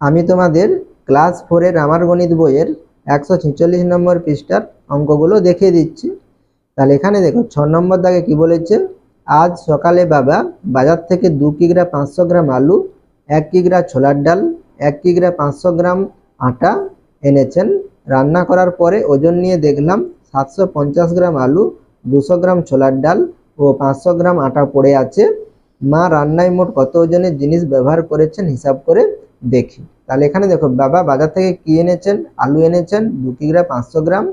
আমি তোমাদের ক্লাস 4-এর আমার গণিত বইয়ের 146 নম্বর পৃষ্ঠার অঙ্কগুলো দেখিয়ে দিচ্ছি। তাহলে এখানে দেখো 6 নম্বর দাগে কি বলেছে, আজ সকালে বাবা বাজার থেকে 2 কিগ্রা 500 গ্রাম আলু, 1 কিগ্রা ছোলার ডাল, 1 কিগ্রা 500 গ্রাম আটা এনেছেন। রান্না করার পরে ওজন নিয়ে দেখলাম 750 গ্রাম আলু, 200 গ্রাম ছোলার ডাল ও 500 গ্রাম আটা পড়ে আছে। মা রান্নায় মোট কত ওজনের জিনিস ব্যবহার করেছেন হিসাব করে দেখি। তাহলে এখানে দেখো বাবা বাজার থেকে কি এনেছেন, আলু এনেছেন 2 কিগ্রা 500 গ্রাম,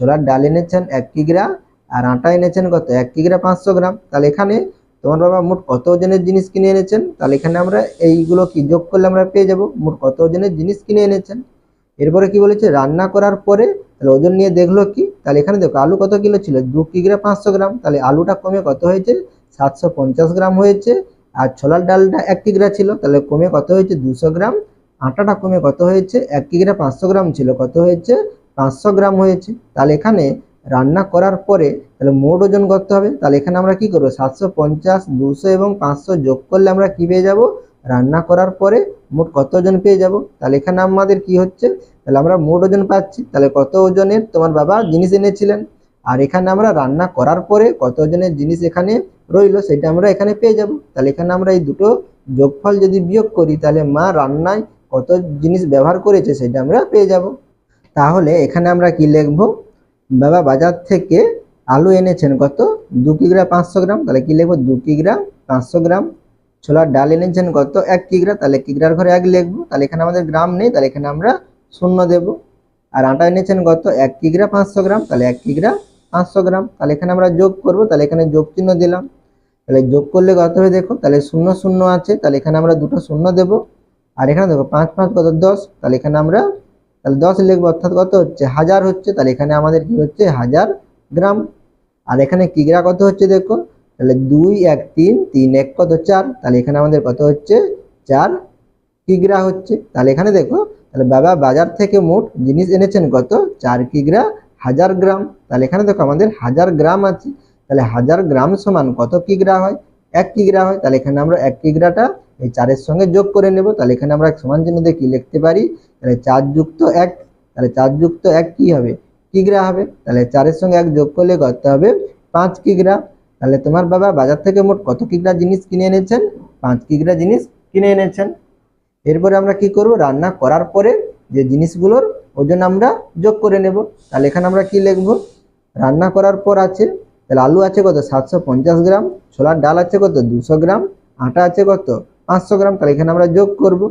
ছোলার ডাল এনেছেন 1 কিগ্রা, আর আটা এনেছেন কত 1 কিগ্রা 500 গ্রাম। তাহলে এখানে তোমার বাবা মোট কত ওজনের জিনিস কিনে এনেছেন, তাহলে এখানে আমরা এইগুলো কি যোগ করলে আমরা পেয়ে যাব মোট কত ওজনের জিনিস কিনে এনেছেন। এরপরে কি বলেছে, রান্না করার পরে তাহলে ওজন নিয়ে দেখলো কি, তাহলে এখানে দেখো আলু কত কিলো ছিল 2 কিগ্রা 500 গ্রাম, তাহলে আলুটা কমে কত হয়েছে 750 গ্রাম হয়েছে। আর ছোলার ডালটা 1 কিগ্রা ছিল, তাহলে কমে কত হয়েছে 200 গ্রাম। আটাটা কমে কত হয়েছে 1 কিগ্রা 500 গ্রাম ছিল, কত হয়েছে 500 গ্রাম হয়েছে। তাহলে এখানে রান্না করার পরে তাহলে মোট ওজন কত হবে, তাহলে এখানে আমরা কি করবো 750, 200 এবং 500 যোগ করলে আমরা কি পেয়ে যাব, রান্না করার পরে মোট কত ওজন পেয়ে যাব। তাহলে এখানে আমাদের কি হচ্ছে, তাহলে আমরা মোট ওজন পাচ্ছি, তাহলে কত ওজনের তোমার বাবা জিনিস এনেছিলেন। আর এখানে আমরা রান্না করার পরে কত ওজনের জিনিস এখানে রইলো সেটা আমরা এখানে পেয়ে যাব। তাহলে এখানে আমরা এই দুটো যোগফল যদি বিয়োগ করি তাহলে মা রান্নায় কত জিনিস ব্যবহার করেছে সেটা আমরা পেয়ে যাব। তাহলে এখানে আমরা কি লিখব, বাবা বাজার থেকে আলু এনেছেন কত 2 কিগ্রা 500 গ্রাম, তাহলে কি লিখবো 2 কিগ্রা 500 গ্রাম। ছোলার ডাল এনেছেন কত 1 কিগ্রা, তাহলে কিগ্রার ঘরে 1 লিখবো, তাহলে এখানে আমাদের গ্রাম নেই, তাহলে এখানে আমরা 0 দেব। আর আটা এনেছেন কত 1 কিগ্রা 500 গ্রাম, তাহলে 1 কিগ্রা 500 গ্রাম, তাহলে এখানে আমরা যোগ করব, তাহলে এখানে যোগ চিহ্ন দিলাম। তাহলে যোগ করলে কত হবে দেখো, তাহলে 0 0 আছে, তাহলে এখানে আমরা দুটো 0 দেব। আর এখানে দেখো 5 5 কত 10, তাহলে এখানে আমরা তাহলে 10 লিখবো, অর্থাৎ কত হচ্ছে 1000 হচ্ছে, তাহলে এখানে আমাদের কি হচ্ছে 1000 গ্রাম। আর এখানে কিগ্রা কত হচ্ছে দেখো, তাহলে 2 1 3 3 1 কত 4, তাহলে এখানে আমাদের কত হচ্ছে 4 কিগ্রা হচ্ছে। তাহলে এখানে দেখো তাহলে বাবা বাজার থেকে মোট জিনিস এনেছেন কত 4 কিগ্রা 1000 গ্রাম। তাহলে এখানে দেখো আমাদের 1000 গ্রাম আছে, তাহলে 1000 গ্রাম সমান কত কিগ্রা হয় 1 কিগ্রা হয়। তাহলে এখানে আমরা 1 কিগ্রাটা এই 4-এর সঙ্গে যোগ করে নেব। তাহলে এখানে আমরা সমান চিহ্ন দিয়ে কি লিখতে পারি, তাহলে 4 যুক্ত 1, তাহলে 4 যুক্ত 1 কি হবে কিগ্রা হবে। তাহলে 4-এর সঙ্গে 1 যোগ করলে কত হবে 5 কিগ্রা। তাহলে তোমার বাবা বাজার থেকে মোট কত কিগ্রা জিনিস কিনে এনেছেন, 5 কিগ্রা জিনিস কিনে এনেছেন। এরপরে আমরা কি করব, রান্না করার পরে যে জিনিসগুলোর ওজন আমরা যোগ করে নেব। তাহলে এখানে আমরা কি লিখব, রান্না করার পর আছে তাহলে আলু আছে কত 750 গ্রাম, ছোলার ডাল আছে কত 200 গ্রাম, আটা আছে কত 500 গ্রাম, তাহলে এখানে আমরা যোগ করব।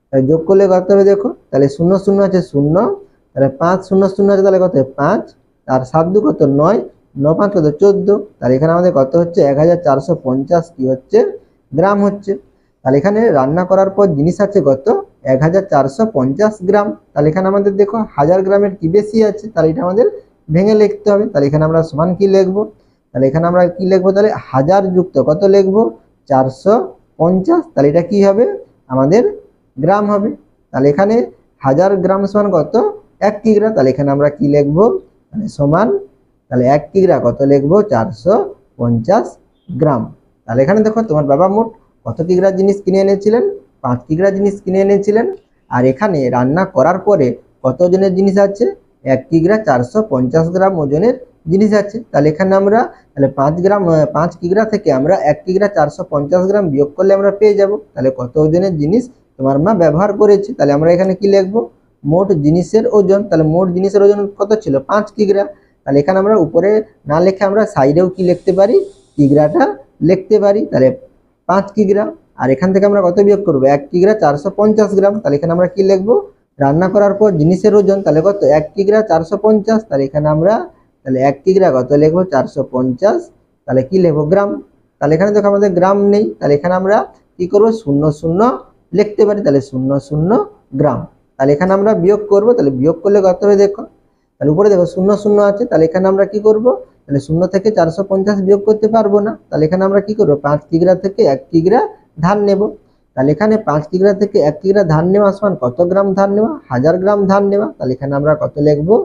তাহলে যোগ করলে কত হবে দেখো, তাহলে 0 0 আছে 0, তাহলে 5 0 0 আছে, তাহলে কত 5, আর 7 2 কত 9, 9 5 কত 14, তাহলে এখানে আমাদের কত হচ্ছে 1450 কি হচ্ছে গ্রাম হচ্ছে। তাহলে এখানে রান্না করার পর জিনিস আছে কত 1450 গ্রাম। তাহলে এখানে আমাদের দেখো 1000 গ্রামের কি বেশি আছে, তাহলে এটা আমাদের ভেঙে লিখতে হবে। তাহলে এখানে আমরা সমান কি লিখবো, তাহলে এখানে আমরা কি লিখবো, তাহলে 1000 যুক্ত কত লিখবো 450, তাহলে এটা কি হবে আমাদের গ্রাম হবে। তাহলে এখানে 1000 গ্রাম সমান কত 1 কিগ্রা, তাহলে এখানে আমরা কি লিখবো, মানে সমান, তাহলে 1 কিগ্রা কত লিখবো 450 গ্রাম। তাহলে এখানে দেখো তোমার বাবা মোট কত কিগ্রা জিনিস কিনে এনেছিলেন, 5 কিগ্রা জিনিস কিনে এনেছিলেন। আর এখানে রান্না করার পরে কত ওজনের জিনিস আছে 1 কিগ্রা 450 গ্রাম ওজনের জিনিস আছে। তাহলে এখানে আমরা তাহলে 5 কিগ্রা থেকে আমরা 1 কিগ্রা 450 গ্রাম বিয়োগ করলে আমরা পেয়ে যাব তাহলে কত ওজনের জিনিস তোমার মা ব্যবহার করেছে। তাহলে আমরা এখানে কি লিখবো, মোট জিনিসের ওজন, তাহলে মোট জিনিসের ওজন কত ছিল 5 কিগ্রা। তাহলে এখানে আমরা উপরে না লিখে আমরা সাইডেও কি লিখতে পারি, কিগ্রাটা লিখতে পারি। তাহলে 5 কিগ্রা, আর এখান থেকে আমরা কত বিয়োগ করবো 1 কিগ্রা 450 গ্রাম। তাহলে এখানে আমরা কি লিখবো, রান্না করার পর জিনিসের ওজন, তাহলে কত 1 কিগ্রা 450, তাহলে এখানে আমরা তাহলে 1 কিগ্রা কত লিখবো 450, তাহলে কি লিখবো গ্রাম। তাহলে এখানে দেখো আমাদের গ্রাম নেই, তাহলে এখানে আমরা কি করবো 0 0 লিখতে পারি, তাহলে 0 0 গ্রাম। তাহলে এখানে আমরা বিয়োগ করবো, তাহলে বিয়োগ করলে কত হবে দেখো, তাহলে উপরে দেখো 0 0 আছে, তাহলে এখানে আমরা কি করব, তাহলে 0 থেকে 450 বিয়োগ করতে পারবো না। তাহলে এখানে আমরা কি করবো 5 কিগ্রা থেকে 1 কিগ্রা ধান নেব। তাহলে এখানে 5 কিগ্রা থেকে 1 কিগ্রা ধান নেওয়া সমান কত গ্রাম ধান নেওয়া, 1000 গ্রাম ধান নেওয়া। তাহলে এখানে আমরা কত লিখবো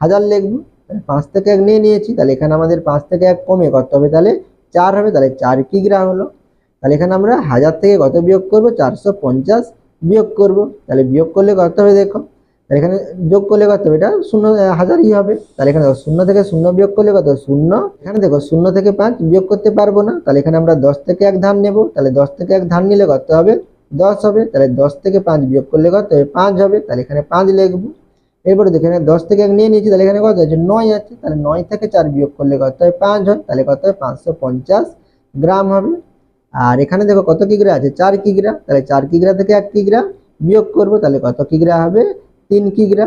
1000 লিখবো। 5 থেকে 1 নিয়ে নিয়েছি, তাহলে এখানে আমাদের 5 থেকে 1 কমে কত হবে, তাহলে 4 হবে, তাহলে 4 কিগ্রা হলো। তাহলে এখানে আমরা 1000 থেকে কত বিয়োগ করবো 450 বিয়োগ করব। তাহলে বিয়োগ করলে কত হবে দেখো, তাহলে এখানে যোগ করলে কত হবে, এটা 0,000ই হবে। তাহলে এখানে দেখো 0 থেকে 0 বিয়োগ করলে কত 0। এখানে দেখো 0 থেকে 5 বিয়োগ করতে পারবো না, তাহলে এখানে আমরা 10 থেকে 1 ধার নেব। তাহলে 10 থেকে 1 ধার নিলে কত হবে 10 হবে। তাহলে 10 থেকে 5 বিয়োগ করলে কত হবে 5 হবে। তাহলে এখানে 5 লিখবো। এরপরে দেখো এখানে 10 থেকে 1 নিয়ে নিয়েছি, তাহলে এখানে কত আছে 9 আছে। তাহলে 9 থেকে 4 বিয়োগ করলে কত হয় 5 হয়। তাহলে কত হয় 550 গ্রাম হবে। আর এখানে দেখো কত কিগ্রা আছে 4 কিগ্রা। তাহলে 4 কিগ্রা থেকে 1 কিগ্রা বিয়োগ করব, তাহলে কত কিগ্রা হবে 3 কিগ্রা।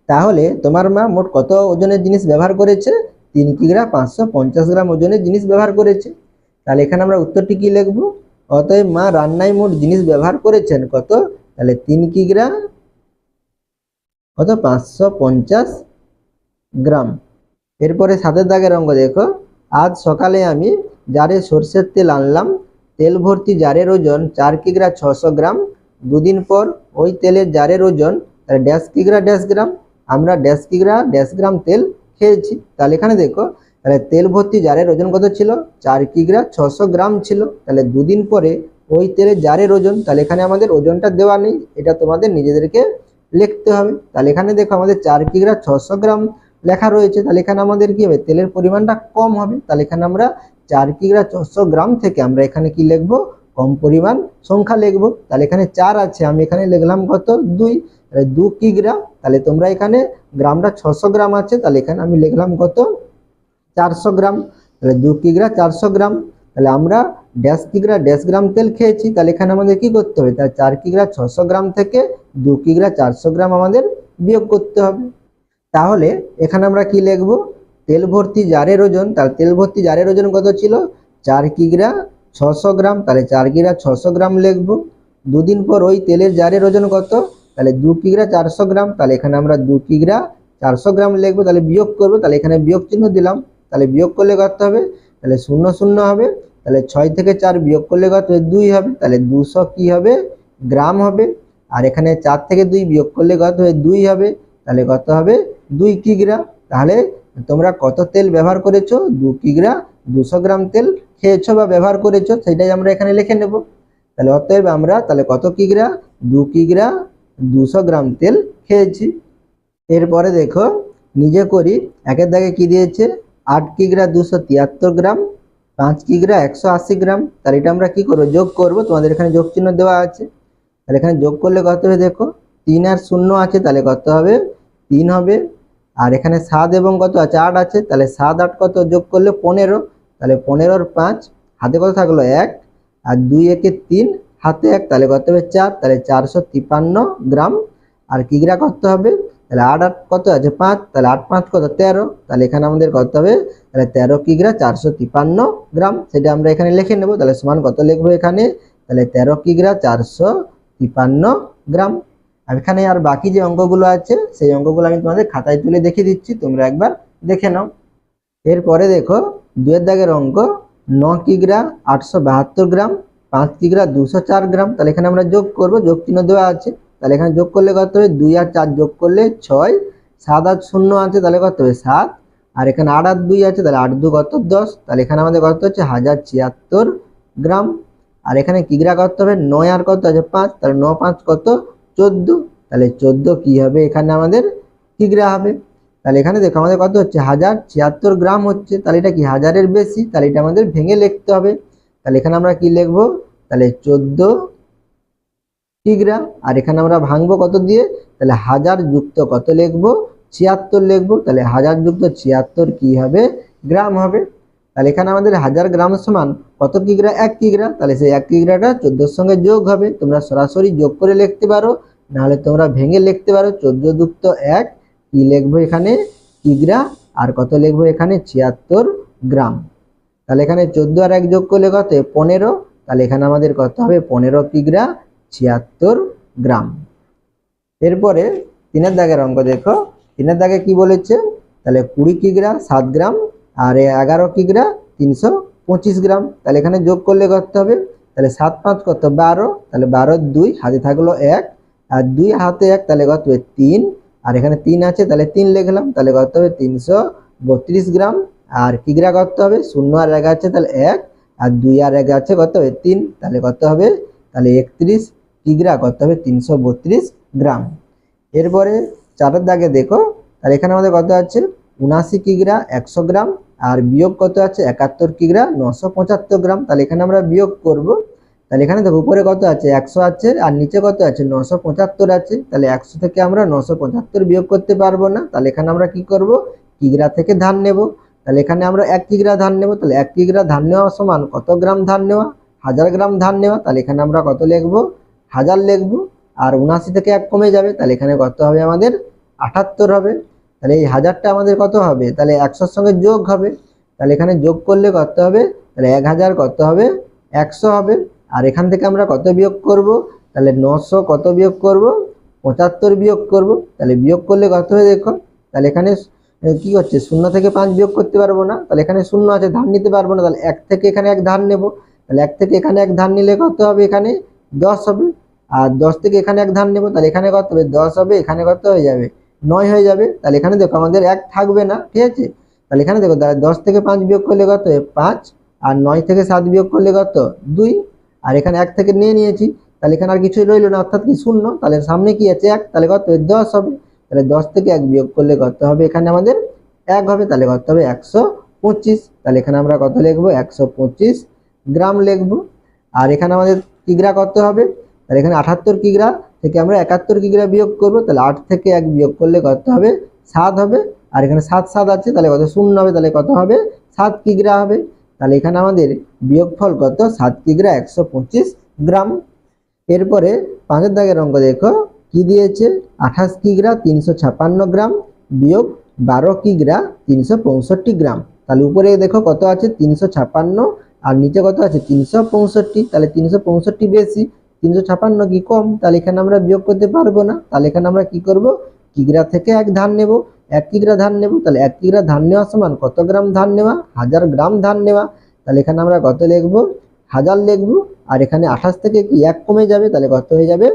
তাহলে তোমার মা মোট কত ওজনের জিনিস ব্যবহার করেছে, 3 কিগ্রা 550 গ্রাম ওজনের জিনিস ব্যবহার করেছে। তাহলে এখানে আমরা উত্তরটি কি লিখবো, অতএব মা রান্নায় মোট জিনিস ব্যবহার করেছেন কত, তাহলে 3 কিগ্রা কত 550 গ্রাম। এরপরে 7 দাগের অঙ্ক দেখো, আজ সকালে আমি জারে সরষের তেল আনলাম, তেল ভর্তি জারের ওজন 4 কিগ্রা 600 গ্রাম। দুদিন পর ওই তেলের জারের ওজন ড্যাশ কিগ্রা ড্যাশ গ্রাম। আমরা ড্যাশ কিগ্রা ড্যাশ গ্রাম তেল খেয়েছি। তাহলে এখানে দেখো, তাহলে তেল ভর্তি জারের ওজন কত ছিল 4 কিগ্রা 600 গ্রাম ছিল। তাহলে দুদিন পরে ওই তেলের জারের ওজন, তাহলে এখানে আমাদের ওজনটা দেওয়া নেই, এটা তোমাদের নিজেদেরকে লিখতে হবে। তাহলে এখানে দেখো আমাদের 4 কিগ্রা 600 গ্রাম লেখা রয়েছে, তাহলে এখানে আমাদের কি হবে তেলের পরিমাণটা কম হবে। তাহলে এখানে আমরা 4 কিগ্রা 600 গ্রাম থেকে আমরা এখানে কি লিখবো, কম পরিমাণ সংখ্যা লিখবো। তাহলে এখানে 4 আছে, আমি এখানে লিখলাম কত 2। তাহলে 2 কিগ্রা, তাহলে তোমরা এখানে গ্রামটা 600 গ্রাম আছে, তাহলে এখানে আমি লিখলাম কত 400 গ্রাম। তাহলে 2 কিগ্রা 400 গ্রাম। তাহলে আমরা ড্যাশ কিগ্রা ড্যাশ গ্রাম তেল খেয়েছি, তাহলে এখানে আমাদের কি করতে হবে, তাহলে 4 কিগ্রা 600 গ্রাম থেকে 2 কিগ্রা 400 গ্রাম আমাদের বিয়োগ করতে হবে। তাহলে এখানে আমরা কি লিখবো, তেল ভর্তি জারের ওজন, তাহলে তেল ভর্তি জারের ওজন কত ছিল 4 কিগ্রা 600 গ্রাম। তাহলে 4 কিগ্রা 600 গ্রাম লিখবো। দুদিন পর ওই তেলের জারের ওজন কত, তাহলে 2 কিগ্রা 400 গ্রাম। তাহলে এখানে আমরা 2 কিগ্রা 400 গ্রাম লিখবো। তাহলে বিয়োগ করবো, তাহলে এখানে বিয়োগ চিহ্ন দিলাম। তাহলে বিয়োগ করলে কত হবে, তাহলে 0 0 হবে। তাহলে 6 থেকে 4 বিয়োগ করলে কত হবে 2 হবে। তাহলে 200 কি হবে গ্রাম হবে। আর এখানে 4 থেকে 2 বিয়োগ করলে কত হবে 2 হবে। তাহলে কত হবে 2 কিগ্রা। তাহলে তোমরা কত তেল ব্যবহার করেছো, 2 কিগ্রা 200 গ্রাম তেল খেয়েছো বা ব্যবহার করেছো, সেটাই আমরা এখানে লিখে নেব। তাহলে অতএব আমরা তাহলে কত কিগ্রা 2 কিগ্রা 200 গ্রাম তেল খেয়েছি। এরপরে দেখো নিজে করি, একের দাগে কি দিয়েছে 8 কিগ্রা 273 গ্রাম, 5 কিগ্রা 180 গ্রাম। তাহলে এটা আমরা কি করবো যোগ করব, তোমাদের এখানে যোগ চিহ্ন দেওয়া আছে। তাহলে এখানে যোগ করলে কত হবে দেখো, 3 আর 0 আছে, তাহলে কত হবে 3 হবে। আর এখানে 7 এবং কত আছে 8 আছে, তাহলে 7 8 কত যোগ করলে 15। তাহলে 15 আর 5 হাতে কত থাকলো 1, আর 2 একে 3 হাতে 1, তাহলে কত হবে 4। তাহলে 453 গ্রাম। আর কিগ্রা কত হবে, তাহলে 8 8 কত আছে 5, তাহলে 8 5 কত 13। তাহলে এখানে আমাদের কত হবে, তাহলে 13 কিগ্রা 453 গ্রাম, সেটা আমরা এখানে লিখে নেব। তাহলে সমান কত লিখবো এখানে, তাহলে 13 কিগ্রা 453 গ্রাম। এখানে আর বাকি যে অঙ্কগুলো আছে সেই অঙ্কগুলো আমি তোমাদের খাতায় তুলে দেখিয়ে দিচ্ছি, তোমরা একবার দেখে নাও। এরপরে দেখো 2 এর দাগের অঙ্ক, 9 কিগ্রা 872 গ্রাম, 5 কিগ্রা 204 গ্রাম। তাহলে এখানে আমরা যোগ করব, যোগ চিহ্ন দেওয়া আছে। তাহলে এখানে যোগ করলে কত হবে 2 আর 4 যোগ করলে 6, 7 আর 0 আছে, তাহলে কত হবে 7। আর এখানে 8 আর 2 আছে, তাহলে 8 2 কত 10। তাহলে এখানে আমাদের কত হচ্ছে 1076 গ্রাম। আর এখানে কিগ্রা কত হবে 9 আর কত আছে 5, তাহলে 9 5 কত 14। তাহলে 14 কি হবে এখানে আমাদের কিগ্রা হবে। তাহলে এখানে দেখো আমাদের কত হচ্ছে 1076 গ্রাম হচ্ছে, তাহলে এটা কি হাজারের বেশি, তাহলে এটা আমাদের ভেঙে লিখতে হবে। তাহলে এখানে আমরা কি লিখবো, তাহলে 14 কিগ্রা। আর এখানে আমরা ভাঙবো কত দিয়ে, তাহলে 1000 যুক্ত কত লিখবো 76 লিখবো। তাহলে 1000 যুক্ত 76 কি হবে গ্রাম হবে। তাহলে এখানে আমাদের 1000 গ্রাম সমান কত কিগ্রা 1 কিগ্রা। তাহলে সেই 1 কিগ্রাটা 14 সঙ্গে যোগ হবে, তোমরা সরাসরি যোগ করে লিখতে পারো, নাহলে তোমরা ভেঙে লিখতে পারো। 14 যুক্ত 1 কি লিখবো এখানে কিগ্রা, আর কত লিখবো এখানে 76 গ্রাম। তাহলে এখানে 14 আর 1 যোগ করলে কত 15, তাহলে এখানে আমাদের কত হবে 15 কিগ্রা 76 গ্রাম। এরপরে 3 এর দাগের অঙ্ক দেখো, 3 এর দাগে কি বলেছে, তাহলে 20 কিগ্রা 7 গ্রাম, আর 11 কিগ্রা 325 গ্রাম। তাহলে এখানে যোগ করলে কত হবে, তাহলে 7 5 কত 12, তাহলে 12 2 হাতে থাকলো 1, আর 2 হাতে 1, তাহলে কত হবে 3। আর এখানে 3 আছে, তাহলে 3 লিখলাম। তাহলে কত হবে 332 গ্রাম। আর কিগ্রা কত হবে 0 আর 1 আছে, তাহলে 1, আর 2 আর 1 আছে কত হবে 3, তাহলে কত হবে, তাহলে 31 কিগ্রা করতে হবে 332 গ্রাম। এরপরে 4 দাগে দেখো, তাহলে এখানে আমাদের কত আছে 79 কিগ্রা 100 গ্রাম, আর বিয়োগ কত আছে 71 কিগ্রা 975 গ্রাম। তাহলে এখানে আমরা বিয়োগ করব। তাহলে এখানে দেখো উপরে কত আছে 100 আছে, আর নিচে কত আছে 975 আছে। তাহলে 100 থেকে আমরা 975 বিয়োগ করতে পারবো না। তাহলে এখানে আমরা কি করব, কিগ্রা থেকে ধান নেব। তাহলে এখানে আমরা 1 কিগ্রা ধান নেব। তাহলে 1 কিগ্রা ধান নেওয়া সমান কত গ্রাম ধান নেওয়া, 1000 গ্রাম ধান নেওয়া। তাহলে এখানে আমরা কত লিখব, 1000 লিখব। আর 79 থেকে 1 কমে যাবে, তাহলে এখানে কত হবে আমাদের 78 হবে। তাহলে এই 1000টা আমাদের কত হবে, তাহলে 100-র সঙ্গে যোগ হবে। তাহলে এখানে যোগ করলে কত হবে, তাহলে 1000 কত হবে 100 হবে। আর এখান থেকে আমরা কত বিয়োগ করব, তাহলে 900 কত বিয়োগ করব, 75 বিয়োগ করব। তাহলে বিয়োগ করলে কত হয় দেখো, তাহলে এখানে কি হচ্ছে 0 থেকে 5 বিয়োগ করতে পারবো না, তাহলে এখানে 0 আছে ধান নিতে পারবো না। তাহলে 1 থেকে এখানে 1 ধান নেব। তাহলে 1 থেকে এখানে 1 ধান নিলে কত হবে, এখানে 10 হবে। আর 10 থেকে এখানে 1 ধান নেব, তাহলে এখানে কত হবে 10 হবে, এখানে কত হয়ে যাবে 9 হয়ে যাবে। তাহলে এখানে দেখো আমাদের 1 থাকবে না, ঠিক আছে। তাহলে এখানে দেখো 10 থেকে 5 বিয়োগ করলে কত হয় 5, আর 9 থেকে 7 বিয়োগ করলে কত 2, আর এখানে 1 থেকে নিয়ে নিয়েছি। তাহলে এখানে আর কিছুই রইল না, অর্থাৎ কি 0। তাহলে সামনে কি আছে 1, তাহলে কত 10 হবে। তাহলে 10 থেকে 1 বিয়োগ করলে কত হবে, এখানে আমাদের 1 হবে। তাহলে কত হবে 125। তাহলে এখানে আমরা কত লিখবো 125 গ্রাম লিখবো। আর এখানে আমাদের কিগ্রা কত হবে, তাহলে এখানে 78 কিগ্রা থেকে আমরা 71 কিগ্রা বিয়োগ করব। তাহলে 8 থেকে 1 বিয়োগ করলে কত হবে 7 হবে। আর এখানে 7 7 আছে, তাহলে কত 0 হবে, তাহলে কত হবে 7 কিগ্রা হবে। তাহলে এখানে আমাদের বিয়োগফল কত 7 কিগ্রা 125 গ্রাম। এরপরে 5 দাগের অঙ্ক দেখো কি দিয়েছে, 28 কিগ্রা 356 গ্রাম বিয়োগ 12 কিগ্রা 365 গ্রাম। তাহলে উপরে দেখো কত আছে 356, আর নিচে কত আছে 365। তাহলে 365 বেশি, 356 কি কম। তাহলে এখানে আমরা বিয়োগ করতে পারবো না। তাহলে এখানে আমরা কি করব, কিগ্রা থেকে 1 ধান নেব, 1 কিগ্রা ধান নেব। তাহলে 1 কিগ্রা ধান নেওয়া সমান কত গ্রাম ধান নেওয়া, 1000 গ্রাম ধান নেওয়া। তাহলে এখানে আমরা কত লিখব, 1000 লিখব। আর এখানে 28 থেকে কি 1 কমে যাবে, তাহলে কত হয়ে যাবে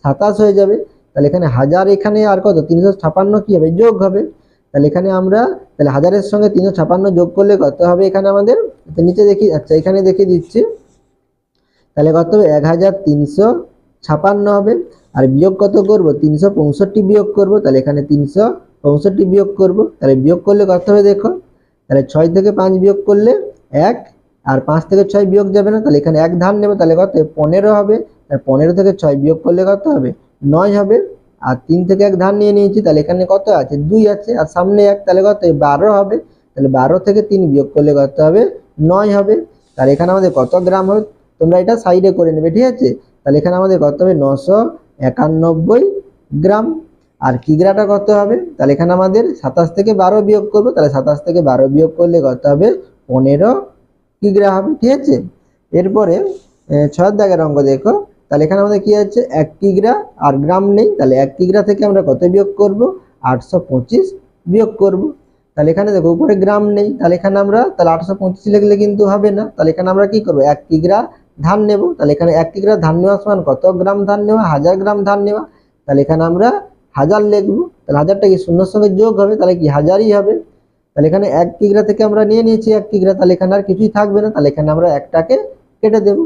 27 হয়ে যাবে। তাহলে এখানে 1000, এখানে আর কত 356 কি হবে যোগ হবে। তাহলে এখানে আমরা তাহলে 1000-এর সঙ্গে 356 যোগ করলে কত হবে এখানে আমাদের, নিচে দেখি, আচ্ছা এখানে দেখিয়ে দিচ্ছি। তাহলে কত হবে 1356 হবে। আর বিয়োগ কত করব 365 বিয়োগ করব। তাহলে এখানে 365 বিয়োগ করব। তাহলে বিয়োগ করলে কত হবে দেখো, তাহলে 6 থেকে 5 বিয়োগ করলে 1, আর 5 থেকে 6 বিয়োগ যাবে না। তাহলে এখানে 1 ধান নেব, তাহলে কত 15 হবে। আর 15 থেকে 6 বিয়োগ করলে কত হবে 9 হবে। আর 3 থেকে 1 ধান নিয়ে নিয়েছি, তাহলে এখানে কত আছে 2 আছে, আর সামনে 1, তাহলে কত 12 হবে। তাহলে 12 থেকে 3 বিয়োগ করলে কত হবে 9 হবে। তাহলে এখানে আমাদের কত গ্রাম হবে, তোমরা এটা সাইডে করে নেবে, ঠিক আছে। তাহলে এখানে আমাদের কত হবে 991 গ্রাম। আর কিগ্রাটা কত হবে, তাহলে এখানে আমাদের 27 থেকে 12 বিয়োগ করব। তাহলে 27 থেকে 12 বিয়োগ করলে কত হবে 15 কিগ্রা হবে, ঠিক আছে। এরপরে 6 দাগের অঙ্ক দেখো, তাহলে এখানে আমাদের কি আছে 1 কিগ্রা, আর গ্রাম নেই। তাহলে 1 কিগ্রা থেকে আমরা কত বিয়োগ করব 825 বিয়োগ করব। তাহলে এখানে দেখো উপরে গ্রাম নেই, তাহলে এখানে আমরা তাহলে 825 লিখলে কিন্তু হবে না। তাহলে এখানে আমরা কি করব 1 কিগ্রা ধান নেব। তাহলে এখানে 1 কিগ্রা ধান নেওয়া সমান কত গ্রাম ধান নেওয়া, 1000 গ্রাম ধান নেওয়া। তাহলে এখানে আমরা 1000 লিখব। তাহলে 1000টা কি 0-এর সঙ্গে যোগ হবে, তাহলে কি 1000ই হবে। তাহলে এখানে 1 কিগ্রা থেকে আমরা নিয়ে নিয়েছি 1 কিগ্রা, তাহলে এখানে আর কিছুই থাকবে না। তাহলে এখানে আমরা 1টাকে কেটে দেব।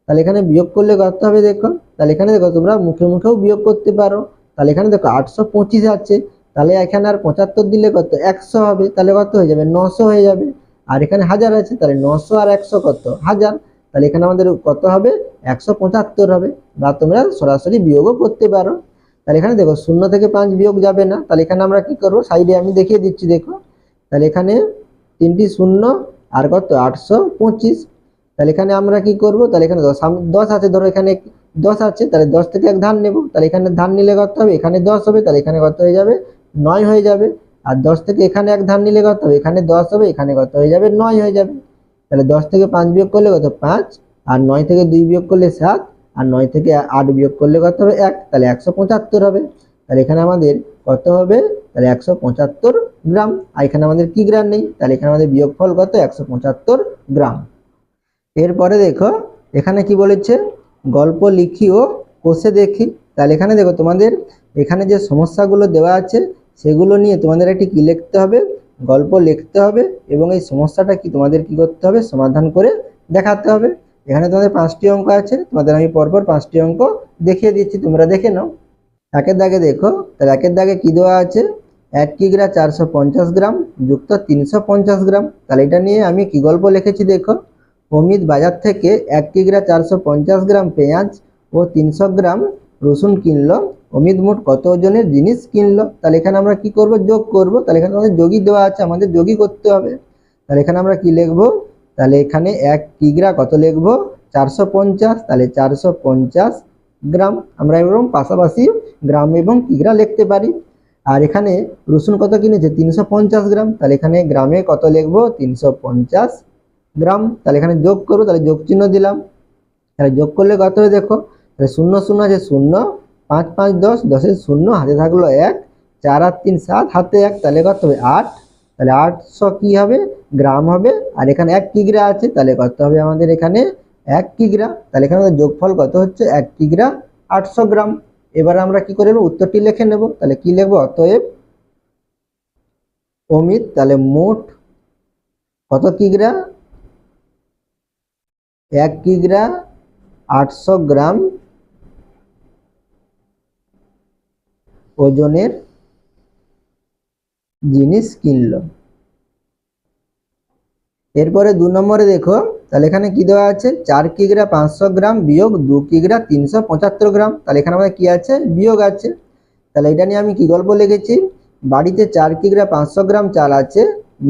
তাহলে এখানে বিয়োগ করলে কত হবে দেখো, তাহলে এখানে দেখো তোমরা মুখে মুখেও বিয়োগ করতে পারো। তাহলে এখানে দেখো 825 আছে, তাহলে এখানে আর 75 দিলে কত 100 হবে। তাহলে কত হয়ে যাবে 900 হয়ে যাবে। আর এখানে 1000 আছে, তাহলে 900 আর 100 কত 1000। তাহলে এখানে আমাদের কত হবে 175 হবে। বা তোমরা সরাসরি বিয়োগও করতে পারো। তাহলে এখানে দেখো 0 থেকে 5 বিয়োগ যাবে না। তাহলে এখানে আমরা কি করব, সাইডে আমি দেখিয়ে দিচ্ছি দেখো। তাহলে এখানে 3টি 0 আর কত 825। তাহলে এখানে আমরা কি করব, তাহলে এখানে 10 আছে, ধরো এখানে 10 আছে, তাহলে 10 থেকে 1 ধান নেব। তাহলে এখানে ধান নিলে কত হবে, এখানে 10 হবে। তাহলে এখানে কত হয়ে যাবে 9 হয়ে যাবে। আর 10 থেকে এখানে 1 ধান নিলে কত হবে, এখানে 10 হবে, এখানে কত হয়ে যাবে 9 হয়ে যাবে। তাহলে 10 থেকে 5 বিয়োগ করলে কত 5, আর 9 থেকে 2 বিয়োগ করলে 7, আর 9 থেকে 8 বিয়োগ করলে কত হবে 1, তাহলে 175 হবে। তাহলে এখানে আমাদের কত হবে, তাহলে 175 গ্রাম। আর এখানে আমাদের কি গ্রাম নেই, তাহলে এখানে আমাদের বিয়োগফল কত 175 গ্রাম। এরপরে দেখো এখানে কি বলেছে, গল্প লিখি ও কষে দেখি। তাহলে এখানে দেখো তোমাদের এখানে যে সমস্যাগুলো দেওয়া আছে সেগুলো নিয়ে তোমাদের একটি কি লিখতে হবে, গল্প লিখতে হবে, এবং এই সমস্যাটা কি তোমাদের কি করতে হবে, সমাধান করে দেখাতে হবে। এখানে তোমাদের 5টি অঙ্ক আছে, তোমাদের আমি পরপর 5টি অঙ্ক দেখিয়ে দিচ্ছি, তোমরা দেখে নাও। একের দাগে দেখো, তাহলে একের দাগে কি দেওয়া আছে, 1 কিগ্রা 450 গ্রাম যুক্ত 350 গ্রাম। তাহলে এটা নিয়ে আমি কি গল্প লিখেছি দেখো, অমিত বাজার থেকে 1 কিগ্রা 450 গ্রাম পেঁয়াজ ও 300 গ্রাম রসুন কিনলো। অমিত মোট কত ওজনের জিনিস কিনলো? তাহলে এখানে আমরা কি করব, যোগ করব। তাহলে এখানে আমাদের যোগই দেওয়া আছে, আমাদের যোগই করতে হবে। তাহলে এখানে আমরা কি লিখবো, তাহলে এখানে 1 কিগ্রা কত লিখবো, 450, তাহলে 450 গ্রাম। আমরা এরকম পাশাপাশি গ্রাম এবং কিগ্রা লিখতে পারি। আর এখানে রসুন কত কিনেছে, 350 গ্রাম, তাহলে এখানে গ্রামে কত লিখবো, 350 গ্রাম। তাহলে এখানে যোগ করবো, তাহলে যোগ চিহ্ন দিলাম। তাহলে যোগ করলে কত হবে দেখো, তাহলে 0 0 আছে 0, 5 5 10, 10 0, হাতে থাকলো 1, 4 আর 3 7, হাতে 1, তাহলে কত হবে 8। তাহলে 800 কি হবে, গ্রাম হবে। আর এখানে 1 কিগ্রা আছে, তাহলে কত হবে আমাদের এখানে 1 কিগ্রা। তাহলে এখানে যোগফল কত হচ্ছে, 1 কিগ্রা 800 গ্রাম। এবার আমরা কি করে নেব, উত্তরটি লিখে নেব। তাহলে কি লিখবো, অতএব অমিত তাহলে মোট কত কিগ্রা, 1 কিগ্রা 800 গ্রাম ওজনের জিনিস কিনলো। এরপরে 2 নম্বরে দেখো, তাহলে এখানে কি দেওয়া আছে, 4 কিগ্রা 500 গ্রাম বিয়োগ 2 কিগ্রা 375 গ্রাম। তাহলে এখানে আমাদের কি আছে, বিয়োগ আছে। তাহলে এটা নিয়ে আমি কি গল্প লিখেছি, বাড়িতে 4 কিগ্রা 500 গ্রাম চাল আছে,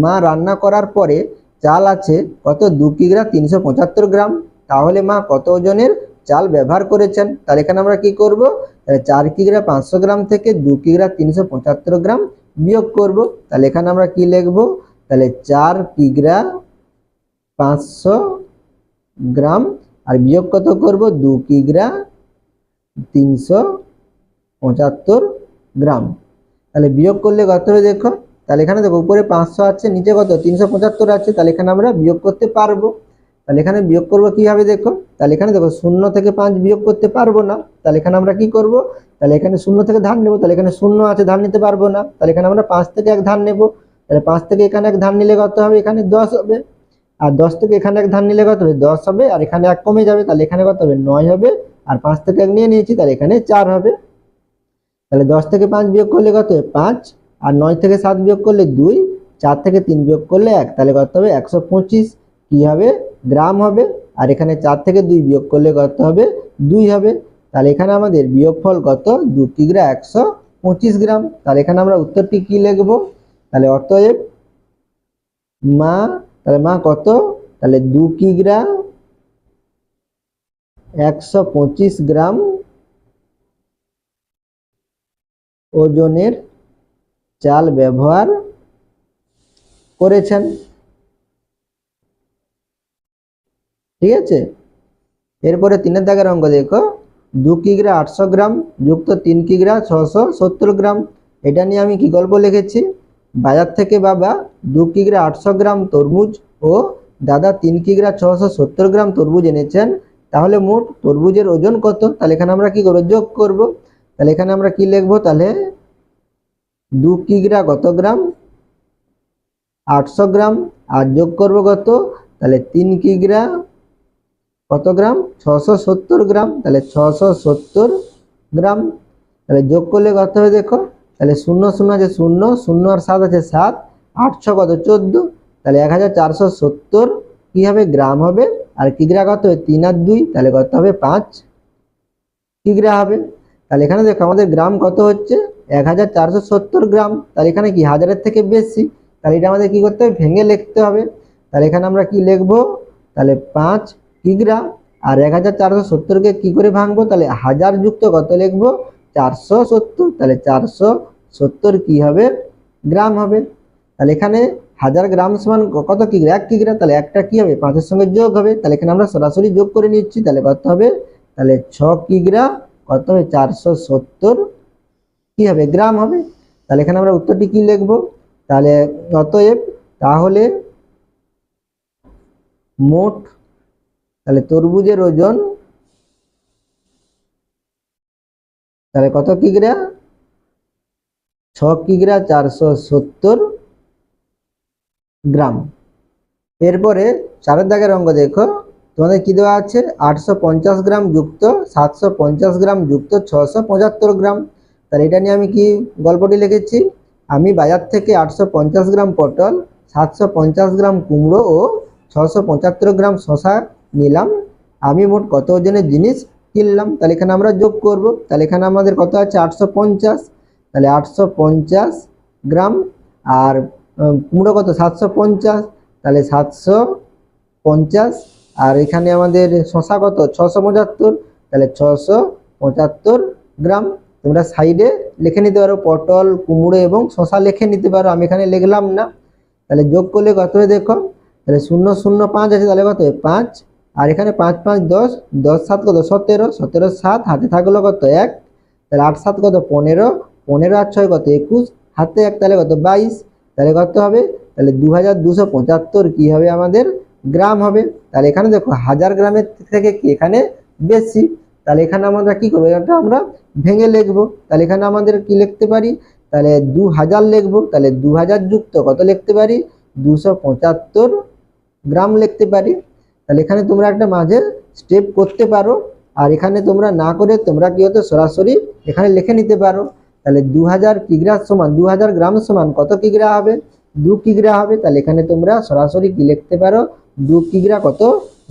মা রান্না করার পরে চাল আছে কত, 2 কিগ্রা 375 গ্রাম। তাহলে মা কত ওজনের চাল ব্যবহার করেছেন? তাহলে এখানে আমরা কি করব, তাহলে 4 কিগ্রা 500 গ্রাম থেকে 2 কিগ্রা 375 গ্রাম বিয়োগ করব। তাহলে এখানে আমরা কি লিখব, তাহলে 4 কিগ্রা 500 গ্রাম আর বিয়োগ কত করব, 2 কিগ্রা 375 গ্রাম। তাহলে বিয়োগ করলে কত হবে দেখো, তাহলে এখানে দেখো উপরে 500 আছে, নিচে কত 375 আছে, তাহলে এখানে আমরা বিয়োগ করতে পারবো। তাহলে এখানে বিয়োগ করবো কিভাবে দেখো, তাহলে এখানে দেখো 0 থেকে 5 বিয়োগ করতে পারবো না। তাহলে এখানে আমরা কি করব, তাহলে এখানে 0 থেকে ধার নেব, তাহলে এখানে 0 আছে, ধার নিতে পারবো না। তাহলে এখানে আমরা 5 থেকে 1 ধার নেব। তাহলে 5 থেকে এখানে 1 ধার নিলে কত হবে, এখানে 10 হবে। আর 10 থেকে এখানে 1 ধার নিলে কত হবে, 10 হবে। আর এখানে 1 কমে যাবে, তাহলে এখানে কত হবে, 9 হবে। আর 5 থেকে 1 নিয়ে নিয়েছি, তাহলে এখানে 4 হবে। তাহলে 10 থেকে 5 বিয়োগ করলে কত হবে, 5। আর 9 থেকে 7 বিয়োগ করলে 2, 4 থেকে 3 বিয়োগ করলে 1, তাহলে কত হবে, 125 কি হবে, গ্রাম হবে। আর এখানে 4 থেকে 2 বিয়োগ করলে কত হবে, 2 হবে। তাহলে এখানে আমাদের বিয়োগফল কত, 2 কিগ্রা 125 গ্রাম। তাহলে এখানে আমরা উত্তরটি কি লিখব, তাহলে অতএব মা, তাহলে মা কত, তাহলে 2 কিগ্রা 125 গ্রাম ওজনের চাল ব্যবহার করেছেন। ঠিক আছে, এরপরে 3 দাগের অঙ্ক দেখো, 2 কিগ্রা 800 গ্রাম যুক্ত 3 কিগ্রা 670 গ্রাম। এটা নিয়ে আমি কি গল্প লিখেছি, বাজার থেকে বাবা 2 কিগ্রা 800 গ্রাম তরমুজ ও দাদা 3 কিগ্রা 670 গ্রাম তরমুজ এনেছেন। তাহলে মোট তরমুজের ওজন কত? তাহলে এখানে আমরা কি করব, যোগ করব। তাহলে এখানে আমরা কি লিখবো, তাহলে 2 কিগ্রা কত গ্রাম, 800 গ্রাম, আর যোগ করব কত, তাহলে 3 কিগ্রা কত গ্রাম, 670 গ্রাম। তাহলে 670 গ্রাম। তাহলে যোগ করলে কত হবে দেখো, তাহলে 0 0 আছে 0, 0 আর 7 আছে 7, 8 6 কত 14, তাহলে 1470 কি হবে, গ্রাম হবে। আর কিগ্রা কত হবে, 3 আর 2, তাহলে কত হবে, 5 কিগ্রা হবে। তাহলে এখানে দেখো আমাদের গ্রাম কত হচ্ছে, 1470 গ্রাম। তাহলে এখানে কি হাজারের থেকে বেশি, তাহলে এটা আমাদের কি করতে হবে, ভেঙে লিখতে হবে। তাহলে এখানে আমরা কি লিখবো, তাহলে 5 কিগ্রা। আর 1470কে কি করে ভাঙবো, তাহলে হাজার যুক্ত কত লিখবো, 470। তাহলে 470 কি হবে, গ্রাম হবে। তাহলে এখানে 1000 গ্রাম সমান কত কিগ্রা, 1 কিগ্রা। তাহলে একটা কি হবে, 5 এর সঙ্গে যোগ হবে। তাহলে এখানে আমরা সরাসরি যোগ করে নিচ্ছি। তাহলে কত হবে, তাহলে 6 কিগ্রা কত হবে, 470 কি হবে, গ্রাম হবে। তাহলে এখানে আমরা উত্তরটি কি লিখবো, তাহলে অতএব তাহলে মোট, তাহলে তরমুজের ওজন তাহলে কত কিগ্রা, 6 কিগ্রা 470 গ্রাম। এরপরে 4 দাগের অঙ্ক দেখো, তোমাদের কি দেওয়া আছে 850 গ্রাম যুক্ত 750 গ্রাম যুক্ত 675 গ্রাম। তাহলে এটা নিয়ে আমি কি গল্পটি লিখেছি, আমি বাজার থেকে 850 গ্রাম পটল, 750 গ্রাম কুমড়ো ও 675 গ্রাম শসা নিলাম, আমি মোট কত ওজনের জিনিস কিনলাম। তাহলে এখানে আমরা যোগ করব। তাহলে এখানে আমাদের কত আছে 850, তাহলে 850 গ্রাম, আর কুমড়ো কত 750, তাহলে 750, আর এখানে আমাদের শসা কত 675, তাহলে 675 গ্রাম। তোমরা সাইডে লিখে নিতে পারো পটল কুমড়ো এবং শসা লিখে নিতে পারো, আমি এখানে লিখলাম না। তাহলে যোগ করলে কত হয় দেখো, তাহলে 005 আছে, তাহলে কত 5, আর এখানে 5 5 10, 10 7 কত 17, 17 7 হাতে থাকলো কত 1, তাহলে 8 7 কত 15, 15 আর 6 কত 21, হাতে 1 তাহলে কত 22, তাহলে কত হবে, তাহলে 2275 কি হবে আমাদের গ্রাম হবে। তাহলে এখানে দেখো 1000 গ্রামের থেকে কি এখানে বেশি, তাহলে এখানে আমরা কি করবো, এটা আমরা ভেঙে লিখবো। তাহলে এখানে আমাদের কি লিখতে পারি, তাহলে 2000 লিখবো, তাহলে 2000 যুক্ত কত লিখতে পারি 275 গ্রাম লিখতে পারি। তাহলে এখানে তোমরা একটা মাঝের স্টেপ করতে পারো, আর এখানে তোমরা না করে তোমরা কি হতো সরাসরি এখানে লিখে নিতে পারো। তাহলে 2000 কিগ্রা সমান 2000 গ্রাম সমান কত কিগ্রা হবে 2 কিগ্রা হবে। তাহলে এখানে তোমরা সরাসরি কি লিখতে পারো 2 কিগ্রা কত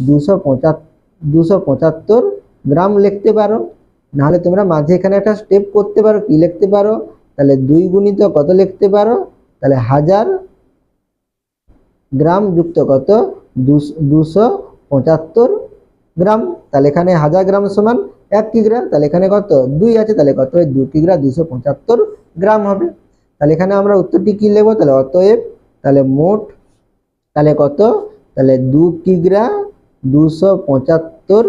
275 গ্রাম লিখতে পারো। নাহলে তোমরা মাঝে এখানে একটা স্টেপ করতে পারো, কি লিখতে পারো, তাহলে 2 গুণিত কত লিখতে পারো, তাহলে 1000 গ্রাম যুক্ত কত 275 গ্রাম। তাহলে এখানে 1000 গ্রাম সমান 1 কিগ্রা, তাহলে এখানে কত 2 আছে, তাহলে কত 2 কিগ্রা 275 গ্রাম হবে। তাহলে এখানে আমরা উত্তরটি কি লিখবো, তাহলে অতএব তাহলে মোট তাহলে কত, তাহলে 2 কিগ্রা 275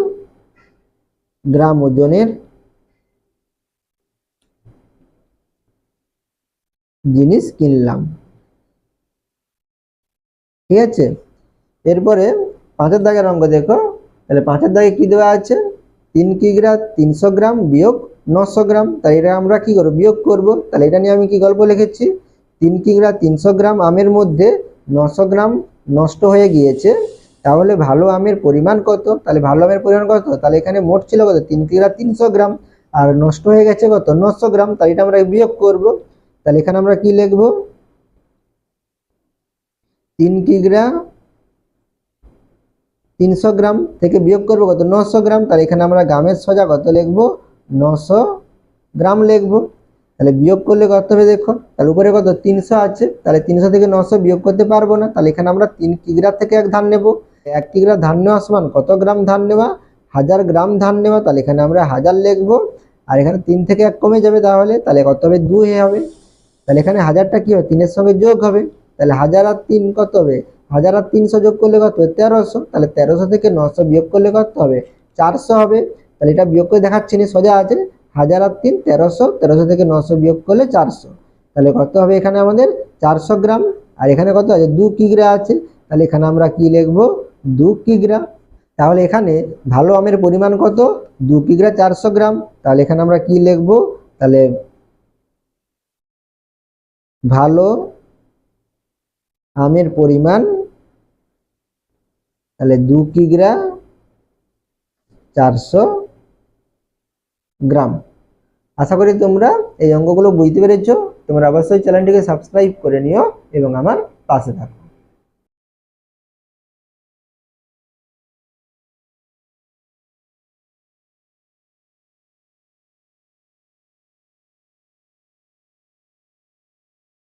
গ্রাম ওজনের জিনিস কিনলাম। ঠিক আছে, এরপরে 5 দাগের অঙ্ক দেখো। তাহলে 5 দাগে কি দেওয়া আছে 3 কিগ্রা 300 গ্রাম বিয়োগ 900 গ্রাম। তাই এটা আমরা কি করব বিয়োগ করব। তাহলে এটা নিয়ে আমি কি গল্প লিখেছি, 3 কিগ্রা 300 গ্রাম আমের মধ্যে 900 গ্রাম নষ্ট হয়ে গিয়েছে, তাহলে ভালো আমের পরিমাণ কত। তাহলে ভালো আমের পরিমাণ কত, তাহলে এখানে মোট ছিল কত 3 কিগ্রা 300 গ্রাম, আর নষ্ট হয়ে গেছে কত 900 গ্রাম। তাই এটা আমরা বিয়োগ করব। তাহলে এখানে আমরা কি লিখব 3 কিগ্রা 300 গ্রাম থেকে বিয়োগ করবো কত 900 গ্রাম। তাহলে এখানে আমরা গ্রামের সোজা কত লিখবো 900 গ্রাম লিখবো। তাহলে বিয়োগ করলে কত হবে দেখো, তাহলে উপরে কত 300 আছে, তাহলে 300 থেকে 900 বিয়োগ করতে পারবো না। তাহলে এখানে আমরা 3 কিগ্রা থেকে 1 ধান নেব। 1 কিগ্রা ধান নেওয়া সমান কত গ্রাম ধান নেওয়া 1000 গ্রাম ধান নেওয়া। তাহলে এখানে আমরা 1000 লিখবো, আর এখানে 3 থেকে 1 কমে যাবে, তাহলে কত হবে 2 হবে। তাহলে এখানে 1000টা কি হবে 3 এর সঙ্গে যোগ হবে, তাহলে 1000 আর 3 কত হবে 1000 আর 300 যোগ করলে কত হবে 1300। তাহলে 1300 থেকে 900 বিয়োগ করলে কত হবে 400 হবে। তাহলে এটা বিয়োগ করে দেখাচ্ছি না, সোজা আছে 1000 আর 3 1300, 1300 থেকে 900 বিয়োগ করলে 400। তাহলে কত হবে এখানে আমাদের 400 গ্রাম। আর এখানে কত আছে 2 কিগ্রা আছে, তাহলে এখানে আমরা কি লিখবো 2 কিগ্রা। তাহলে এখানে ভালো আমের পরিমাণ কত 2 কিগ্রা 400 গ্রাম। তাহলে এখানে আমরা কি লিখবো, তাহলে ভালো আমের পরিমাণ তাহলে 2 কিগ্রা 400 গ্রাম। আশা করি তোমরা এই অঙ্কগুলো বুঝতে পেরেছো। তোমরা অবশ্যই চ্যানেলটিকে সাবস্ক্রাইব করে নিও এবং আমার পাশে থাকো।